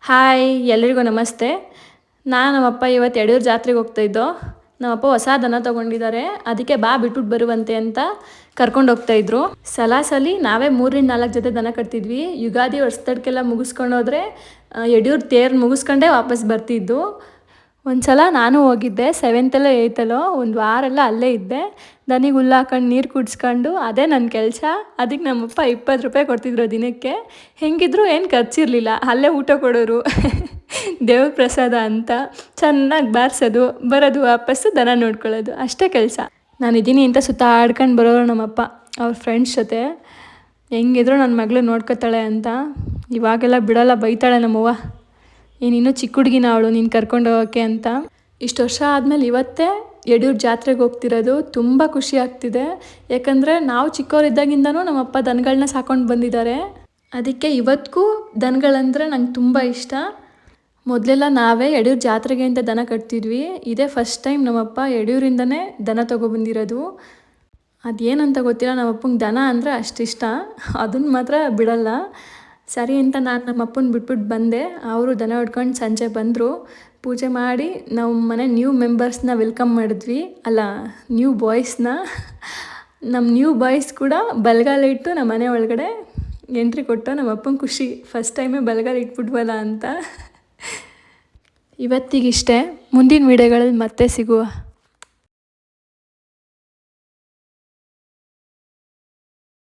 Hi ಎಲ್ರಿಗೂ ನಮಸ್ತೆ. ನಮ್ಮಪ್ಪ ಇವತ್ತು ಯಡಿಯೂರು ಜಾತ್ರೆಗೆ ಹೋಗ್ತಾಯಿದ್ದೋ. ನಮ್ಮಪ್ಪ ಹೊಸ ದನ ತೊಗೊಂಡಿದ್ದಾರೆ, ಅದಕ್ಕೆ ಬಾ ಬಿಟ್ಬಿಟ್ಟು ಬರುವಂತೆ ಅಂತ ಕರ್ಕೊಂಡು ಹೋಗ್ತಾಯಿದ್ರು. ಸಲಿ ನಾವೇ 3-4 ಜೊತೆ ದನ ಕಟ್ತಿದ್ವಿ. ಯುಗಾದಿ ವರ್ಷದಡ್ಕೆಲ್ಲ ಮುಗಿಸ್ಕೊಂಡು ಹೋದರೆ ಯಡಿಯೂರು ತೇರು ಮುಗಿಸ್ಕೊಂಡೇ ವಾಪಸ್ ಬರ್ತಿದ್ದು. ಒಂದು ಸಲ ನಾನು ಹೋಗಿದ್ದೆ, 7th 8th ಒಂದು ವಾರೆಲ್ಲ ಅಲ್ಲೇ ಇದ್ದೆ. ದನಿಗೆ ಹುಲ್ಲು ಹಾಕೊಂಡು ನೀರು ಕುಡಿಸ್ಕೊಂಡು ಅದೇ ನನ್ನ ಕೆಲಸ. ಅದಕ್ಕೆ ನಮ್ಮಪ್ಪ 20 ರೂಪಾಯಿ ಕೊಡ್ತಿದ್ರು ದಿನಕ್ಕೆ. ಹೆಂಗಿದ್ರು ಏನು ಖರ್ಚಿರಲಿಲ್ಲ, ಅಲ್ಲೇ ಊಟ ಕೊಡೋರು. ದೇವ್ರ ಪ್ರಸಾದ ಅಂತ ಚೆನ್ನಾಗಿ ಬಾರಿಸೋದು, ಬರೋದು, ವಾಪಸ್ಸು ದನ ನೋಡ್ಕೊಳ್ಳೋದು, ಅಷ್ಟೇ ಕೆಲಸ. ನಾನಿದ್ದೀನಿ ಅಂತ ಸುತ್ತಾಡ್ಕೊಂಡು ಬರೋರು ನಮ್ಮಪ್ಪ ಅವ್ರ ಫ್ರೆಂಡ್ಸ್ ಜೊತೆ. ಹೆಂಗಿದ್ರು ನನ್ನ ಮಗಳು ನೋಡ್ಕೊತಾಳೆ ಅಂತ. ಇವಾಗೆಲ್ಲ ಬಿಡೋಲ್ಲ, ಬೈತಾಳೆ ನಮ್ಮವ್ವ, ಇನ್ನೂ ಚಿಕ್ಕ ಹುಡುಗಿನ ಅವಳು ನೀನು ಕರ್ಕೊಂಡು ಹೋಗೋಕ್ಕೆ ಅಂತ. ಇಷ್ಟು ವರ್ಷ ಆದಮೇಲೆ ಇವತ್ತೇ ಯಡಿಯೂರು ಜಾತ್ರೆಗೆ ಹೋಗ್ತಿರೋದು. ತುಂಬ ಖುಷಿ ಆಗ್ತಿದೆ, ಯಾಕಂದರೆ ನಾವು ಚಿಕ್ಕವರಿದ್ದಾಗಿಂದನೂ ನಮ್ಮಪ್ಪ ದನಗಳನ್ನ ಸಾಕೊಂಡು ಬಂದಿದ್ದಾರೆ. ಅದಕ್ಕೆ ಇವತ್ತಿಗೂ ದನಗಳಂದರೆ ನಂಗೆ ತುಂಬ ಇಷ್ಟ. ಮೊದಲೆಲ್ಲ ನಾವೇ ಯಡಿಯೂರು ಜಾತ್ರೆಗೆ ಅಂತ ದನ ಕಟ್ತಿದ್ವಿ. ಇದೇ ಫಸ್ಟ್ ಟೈಮ್ ನಮ್ಮಪ್ಪ ಯಡಿಯೂರಿಂದನೇ ದನ ತೊಗೊಬಂದಿರೋದು. ಅದೇನಂತ ಗೊತ್ತಿಲ್ಲ, ನಮ್ಮಪ್ಪಂಗೆ ದನ ಅಂದರೆ ಅಷ್ಟಿಷ್ಟ, ಅದನ್ನು ಮಾತ್ರ ಬಿಡಲ್ಲ. ಸರಿ ಅಂತ ನಾನು ನಮ್ಮಪ್ಪನ ಬಿಟ್ಬಿಟ್ಟು ಬಂದೆ. ಅವರು ದನ ಹೊಡ್ಕೊಂಡು ಸಂಜೆ ಬಂದರು. ಪೂಜೆ ಮಾಡಿ ನಾವು ಮನೆ ನ್ಯೂ ಮೆಂಬರ್ಸ್ನ ವೆಲ್ಕಮ್ ಮಾಡಿದ್ವಿ, ಅಲ್ಲ ನ್ಯೂ ಬಾಯ್ಸ್ನ. ನಮ್ಮ ನ್ಯೂ ಬಾಯ್ಸ್ ಕೂಡ ಬಲಗಾಲ ಇಟ್ಟು ನಮ್ಮ ಮನೆ ಒಳಗಡೆ ಎಂಟ್ರಿ ಕೊಟ್ಟು. ನಮ್ಮಪ್ಪನ ಖುಷಿ, ಫಸ್ಟ್ ಟೈಮೇ ಬಲಗಾಲ ಇಟ್ಬಿಟ್ವಲ್ಲ ಅಂತ. ಇವತ್ತಿಗಿಷ್ಟೇ, ಮುಂದಿನ ವೀಡಿಯೋಗಳಲ್ಲಿ ಮತ್ತೆ ಸಿಗುವ.